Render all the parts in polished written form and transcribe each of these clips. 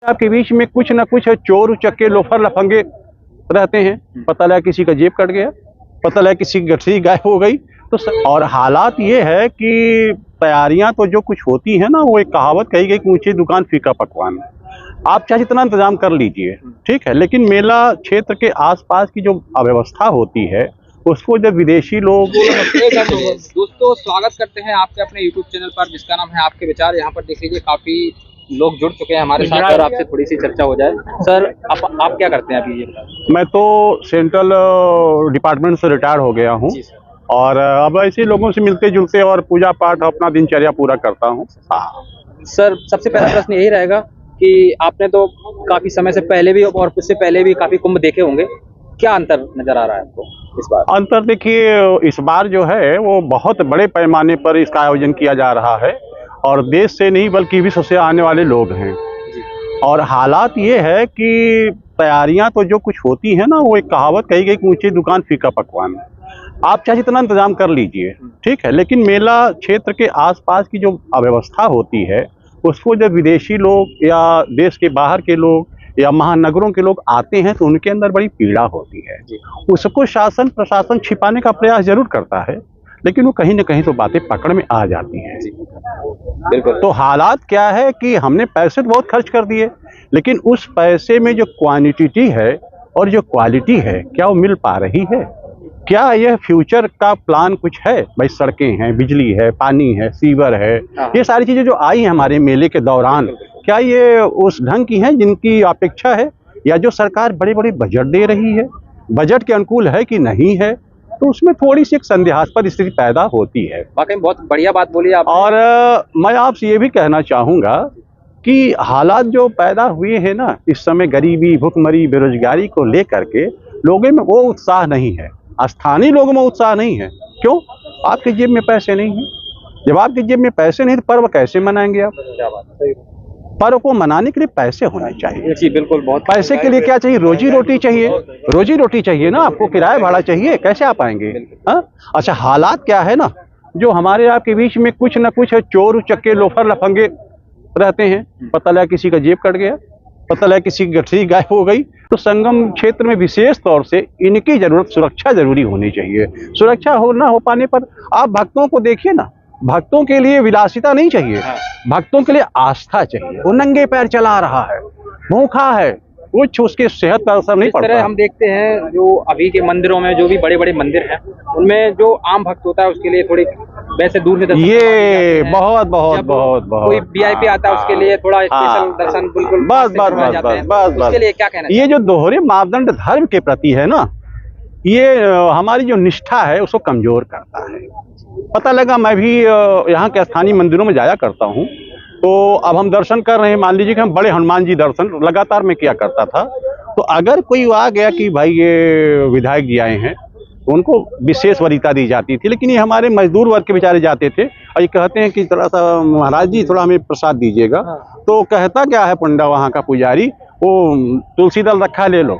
आपके बीच में कुछ ना कुछ चोर उचक्के लोफर लफंगे रहते हैं। पता लगा किसी का जेब कट गया, पता लगा किसी की गठरी गायब हो गई। तो और हालात ये है कि तैयारियां तो जो कुछ होती है ना, वो एक कहावत कही गई कि ऊंची दुकान फीका पकवान। आप चाहे जितना इंतजाम कर लीजिए, ठीक है, लेकिन मेला क्षेत्र के आसपास की जो अव्यवस्था होती है उसको जब विदेशी लोग दोस्तों स्वागत करते हैं आपके अपने YouTube चैनल पर जिसका नाम है आपके विचार। यहाँ पर देख लीजिए काफी लोग जुड़ चुके हैं हमारे साथ और आपसे थोड़ी सी चर्चा हो जाए। सर आप क्या करते हैं अभी? ये मैं तो सेंट्रल डिपार्टमेंट से रिटायर हो गया हूँ और अब ऐसे लोगों से मिलते जुलते और पूजा पाठ अपना दिनचर्या पूरा करता हूँ। सर सबसे पहला प्रश्न यही रहेगा कि आपने तो काफी समय से पहले भी और उससे पहले भी काफी कुंभ देखे होंगे, क्या अंतर नजर आ रहा है आपको इस बार? अंतर देखिए, इस बार जो है वो बहुत बड़े पैमाने पर इसका आयोजन किया जा रहा है और देश से नहीं बल्कि विश्व से आने वाले लोग हैं। और हालात ये है कि तैयारियां तो जो कुछ होती है ना, वो एक कहावत कही गई कि ऊंची दुकान फीका पकवान। आप चाहे जितना इंतजाम कर लीजिए, ठीक है, लेकिन मेला क्षेत्र के आसपास की जो अव्यवस्था होती है उसको जब विदेशी लोग या देश के बाहर के लोग या महानगरों के लोग आते हैं तो उनके अंदर बड़ी पीड़ा होती है। उसको शासन प्रशासन छिपाने का प्रयास जरूर करता है, लेकिन वो कहीं ना कहीं तो बातें पकड़ में आ जाती हैं। बिल्कुल। तो हालात क्या है कि हमने पैसे तो बहुत खर्च कर दिए, लेकिन उस पैसे में जो क्वांटिटी है और जो क्वालिटी है, क्या वो मिल पा रही है? क्या यह फ्यूचर का प्लान कुछ है? भाई सड़कें हैं, बिजली है, पानी है, सीवर है, ये सारी चीजें जो आई हैं हमारे मेले के दौरान, क्या ये उस ढंग की हैं जिनकी अपेक्षा है? या जो सरकार बड़े बड़े बजट दे रही है, बजट के अनुकूल है कि नहीं है? तो उसमें थोड़ी सी एक संदेहास्पद स्थिति पैदा होती है। वाकई बहुत बढ़िया बात बोली आप। और मैं आपसे ये भी कहना चाहूँगा कि हालात जो पैदा हुए हैं ना इस समय, गरीबी, भुखमरी, बेरोजगारी को लेकर के लोगों में वो उत्साह नहीं है, स्थानीय लोगों में उत्साह नहीं है। क्यों? आपकी जेब में पैसे नहीं हैं। जब आपकी जेब में पैसे नहीं तो पर्व कैसे मनाएंगे आप? क्या बात है। पर्व को मनाने के लिए पैसे होने चाहिए। जी बिल्कुल। बहुत पैसे के लिए क्या चाहिए? रोजी रोटी चाहिए, रोजी रोटी चाहिए ना आपको, किराया भाड़ा चाहिए, कैसे आप आएंगे? हाँ, अच्छा, हालात क्या है ना, जो हमारे आपके बीच में कुछ ना कुछ चोर उचक्के लोफर लफंगे रहते हैं। पता लगा किसी का जेब कट गया, पता लगा किसी की गठरी गायब हो गई। तो संगम क्षेत्र में विशेष तौर से इनकी जरूरत, सुरक्षा जरूरी होनी चाहिए। सुरक्षा ना हो पाने पर आप भक्तों को देखिए ना, भक्तों के लिए विलासिता नहीं चाहिए, भक्तों के लिए आस्था चाहिए। वो नंगे पैर चला रहा है, भूखा है, कुछ उसके सेहत पर असर नहीं पड़ता। हम देखते हैं जो अभी के मंदिरों में, जो भी बड़े बड़े मंदिर हैं, उनमें जो आम भक्त होता है उसके लिए थोड़ी वैसे दूर से ये बहुत बहुत बहुत बहुत कोई वीआईपी आता है उसके लिए थोड़ा स्पेशल दर्शन बिल्कुल बस उसके लिए क्या कहना है? ये जो दोहरे मापदंड धर्म के प्रति है ना, ये हमारी जो निष्ठा है उसको कमजोर करता है। पता लगा, मैं भी यहाँ के स्थानीय मंदिरों में जाया करता हूँ, तो अब हम दर्शन कर रहे हैं, मान लीजिए कि हम बड़े हनुमान जी दर्शन लगातार मैं किया करता था। तो अगर कोई आ गया कि भाई ये विधायक जी आए हैं तो उनको विशेष वरीयता दी जाती थी, लेकिन ये हमारे मजदूर वर्ग के बेचारे जाते थे और ये कहते हैं कि थोड़ा सा महाराज जी थोड़ा हमें प्रसाद दीजिएगा। तो कहता क्या है पंडा वहाँ का पुजारी, वो तुलसी दल रखा ले लो,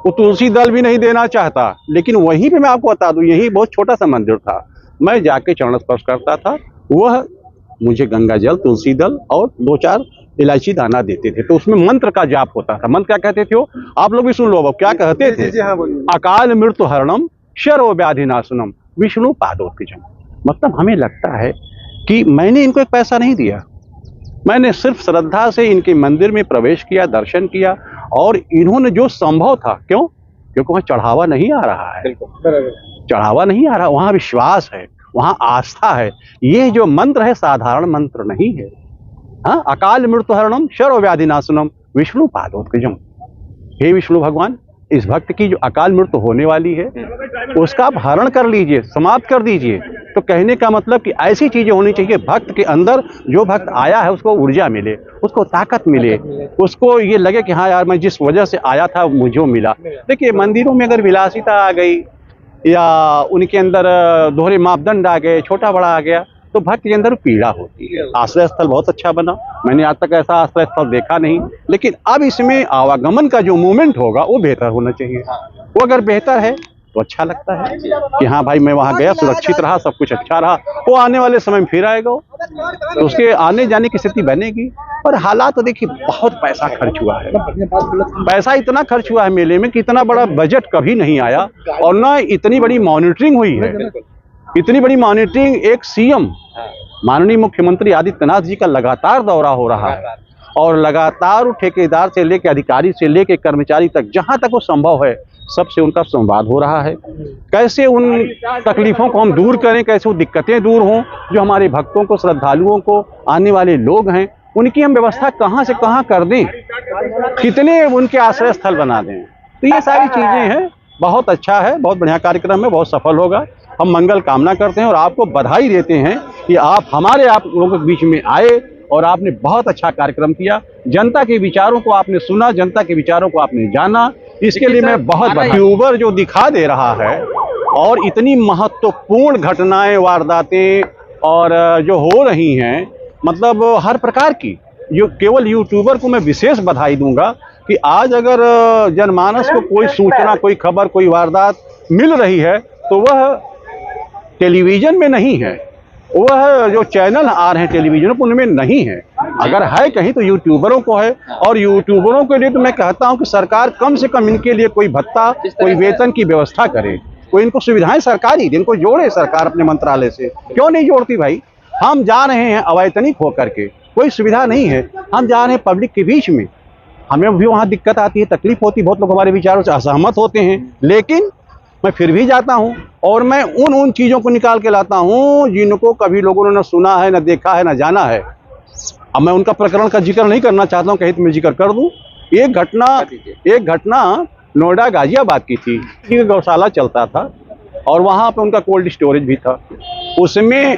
वो तुलसी दल भी नहीं देना चाहता। लेकिन वहीं पे मैं आपको बता दूं, यही बहुत छोटा सा मंदिर था, मैं जाके चरण स्पर्श करता था, वह मुझे गंगा जल, तुलसी दल और 2-4 इलायची दाना देते थे। तो उसमें मंत्र का जाप होता था। मंत्र क्या कहते थे वो? आप लोग भी सुन लो, क्या कहते थे? अकाल मृत्यु हरणम शरो व्याधि नाशनम विष्णु पादोत्कजम। मतलब हमें लगता है कि मैंने इनको एक पैसा नहीं दिया, मैंने सिर्फ श्रद्धा से इनके मंदिर में प्रवेश किया, दर्शन किया, और इन्होंने जो संभव था, क्यों? क्योंकि वहाँ चढ़ावा नहीं आ रहा है, चढ़ावा नहीं आ रहा, वहाँ विश्वास है, वहाँ आस्था है। ये जो मंत्र है साधारण मंत्र नहीं है। हाँ, अकाल मृत्यु हरणम शरो व्याधि नाशनम विष्णु पादोत्कजम। हे विष्णु भगवान, इस भक्त की जो अकाल मृत्यु होने वाली है उसका आप हरण कर लीजिए, समाप्त कर दीजिए। तो कहने का मतलब कि ऐसी चीजें होनी चाहिए भक्त के अंदर, जो भक्त आया है उसको ऊर्जा मिले, उसको ताकत मिले, उसको ये लगे कि हाँ यार मैं जिस वजह से आया था मुझे मिला। देखिए, मंदिरों में अगर विलासिता आ गई या उनके अंदर दोहरे मापदंड आ गए, छोटा बड़ा आ गया, तो भक्त के अंदर पीड़ा होती है। आश्रय स्थल बहुत अच्छा बना, मैंने आज तक ऐसा आश्रय स्थल देखा नहीं, लेकिन अब इसमें आवागमन का जो मूवमेंट होगा वो बेहतर होना चाहिए। वो अगर बेहतर है तो अच्छा लगता है कि हाँ भाई मैं वहाँ गया, सुरक्षित रहा, सब कुछ अच्छा रहा। वो आने वाले समय में फिर आएगा, तो उसके आने जाने की स्थिति बनेगी। और हालात तो देखिए, बहुत पैसा खर्च हुआ है, पैसा इतना खर्च हुआ है मेले में कि इतना बड़ा बजट कभी नहीं आया, और ना इतनी बड़ी मॉनिटरिंग हुई है। इतनी बड़ी मॉनिटरिंग, एक सीएम माननीय मुख्यमंत्री आदित्यनाथ जी का लगातार दौरा हो रहा है, और लगातार ठेकेदार से लेके अधिकारी से लेके कर्मचारी तक, जहां तक वो संभव है सबसे उनका संवाद हो रहा है। कैसे उन तकलीफों को हम दूर करें, कैसे वो दिक्कतें दूर हों, जो हमारे भक्तों को, श्रद्धालुओं को, आने वाले लोग हैं, उनकी हम व्यवस्था कहां से कहां कर दें, कितने उनके आश्रय स्थल बना दें। तो ये सारी चीजें हैं। बहुत अच्छा है, बहुत बढ़िया कार्यक्रम है, बहुत सफल होगा। हम मंगल कामना करते हैं और आपको बधाई देते हैं कि आप लोगों के बीच में आए और आपने बहुत अच्छा कार्यक्रम किया। जनता के विचारों को आपने सुना, जनता के विचारों को आपने जाना, इसके लिए मैं बहुत यूट्यूबर जो दिखा दे रहा है, और इतनी महत्वपूर्ण घटनाएं, वारदातें और जो हो रही हैं, मतलब हर प्रकार की, जो केवल यूट्यूबर को मैं विशेष बधाई दूंगा कि आज अगर जनमानस को कोई सूचना, कोई खबर, कोई वारदात मिल रही है, तो वह टेलीविजन में नहीं है, वह जो चैनल आ रहे हैं टेलीविजन पर उनमें नहीं है। अगर है कहीं तो यूट्यूबरों को है। और यूट्यूबरों के लिए तो मैं कहता हूं कि सरकार कम से कम इनके लिए कोई भत्ता, कोई वेतन की व्यवस्था करे, कोई इनको सुविधाएं सरकारी, इनको जोड़े सरकार अपने मंत्रालय से। क्यों नहीं जोड़ती भाई? हम जा रहे हैं अवैतनिक होकर के, कोई सुविधा नहीं है, हम जा रहे हैं पब्लिक के बीच में, हमें भी वहाँ दिक्कत आती है, तकलीफ होती है, बहुत लोग हमारे विचारों से असहमत होते हैं, लेकिन मैं फिर भी जाता हूं और मैं उन चीज़ों को निकाल के लाता हूं जिनको कभी लोगों ने न सुना है, न देखा है, न जाना है। अब मैं उनका प्रकरण का जिक्र नहीं करना चाहता हूं, कहीं तो मैं जिक्र कर दूं। एक घटना नोएडा गाजियाबाद की थी कि गौशाला चलता था और वहां पे उनका कोल्ड स्टोरेज भी था, उसमें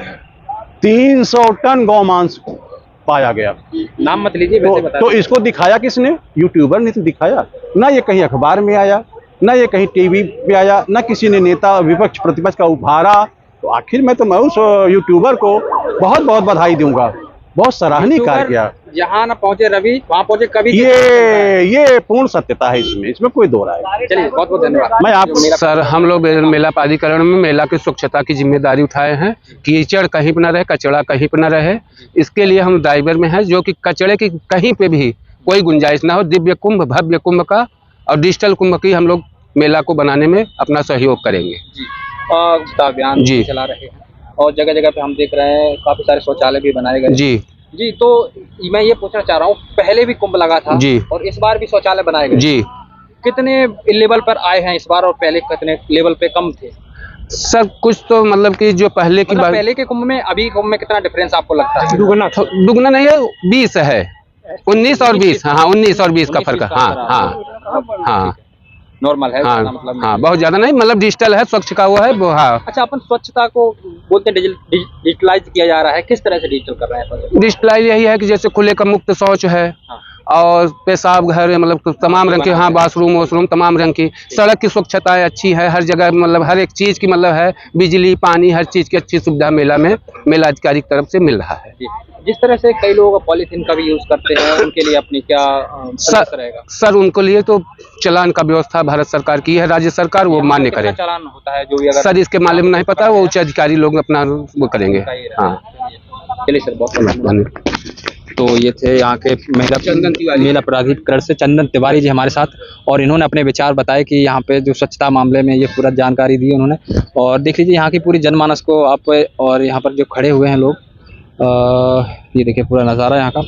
300 टन गौमांस पाया गया। नाम मत लीजिए, वैसे बता तो इसको दिखाया किसने? यूट्यूबर ने तो दिखाया ना। ये कहीं अखबार में आया, ना ये कहीं टीवी पे आया, ना किसी ने नेता विपक्ष प्रतिपक्ष का उभारा। तो आखिर में तो मैं उस यूट्यूबर को बहुत बहुत बधाई दूंगा, बहुत सराहनीय कार्य किया। जहाँ न पहुंचे रवि, वहाँ पहुंचे कवि। ये पूर्ण सत्यता है, इसमें कोई दो राय। चलिए, बहुत बहुत धन्यवाद। मैं आपको सर, हम लोग मेला प्राधिकरण में मेला की स्वच्छता की जिम्मेदारी उठाए हैं। कीचड़ कहीं पर न रहे, कचरा कहीं पर न रहे, इसके लिए हम ड्राइवर में हैं, जो कि कचरे की कहीं पे भी कोई गुंजाइश ना हो। दिव्य कुंभ, भव्य कुंभ का और डिजिटल कुंभ की हम लोग मेला को बनाने में अपना सहयोग करेंगे जी। अभियान जी चला रहे हैं और जगह जगह पे हम देख रहे हैं काफी सारे शौचालय भी बनाए गए जी जी। तो मैं ये पूछना चाह रहा हूँ, पहले भी कुंभ लगा था जी और इस बार भी शौचालय बनाए गए जी। कितने लेवल पर आए हैं इस बार और पहले कितने लेवल पे कम थे? सर कुछ तो मतलब कि जो पहले की बात, पहले के कुंभ में अभी कुंभ में कितना डिफरेंस आपको लगता है? दुगना नहीं है, 20 है, 19 और 20। हाँ, 19 और 20 का फर्क है। हाँ, नॉर्मल है, हाँ, मतलब हाँ, बहुत ज्यादा नहीं, मतलब डिजिटल है, स्वच्छ का वो है वो। हाँ, अच्छा, अपन स्वच्छता को बोलते हैं डिजिटलाइज किया जा रहा है, किस तरह से डिजिटल कर रहे हैं? डिजिटलाइज यही है कि जैसे खुले का मुक्त शौच है, और पेशाब घर, मतलब तमाम रंग के, हाँ, बाथरूम तमाम रंग की। सड़क की स्वच्छता अच्छी है हर जगह, मतलब हर एक चीज की, मतलब है बिजली पानी हर चीज की अच्छी सुविधा मेला अधिकारी की तरफ से मिल रहा है। जिस तरह से कई लोग पॉलीथीन का भी यूज करते हैं, उनके लिए अपनी क्या रहेगा? सर उनको लिए तो चालान का व्यवस्था भारत सरकार की है, राज्य सरकार वो मान्य करे। चालान होता है जो भी? अगर सर इसके मालूम नहीं पता, वो उच्च अधिकारी लोग अपना वो करेंगे। हाँ, चलिए सर, बहुत धन्यवाद। तो ये थे यहाँ के मेला प्राधिकरण से चंदन तिवारी जी हमारे साथ, और इन्होंने अपने विचार बताए कि यहाँ पे जो स्वच्छता मामले में ये पूरा जानकारी दी उन्होंने। और देख लीजिए यहाँ की पूरी जनमानस को आप, और यहाँ पर जो खड़े हुए हैं लोग, ये देखिए पूरा नज़ारा यहाँ का।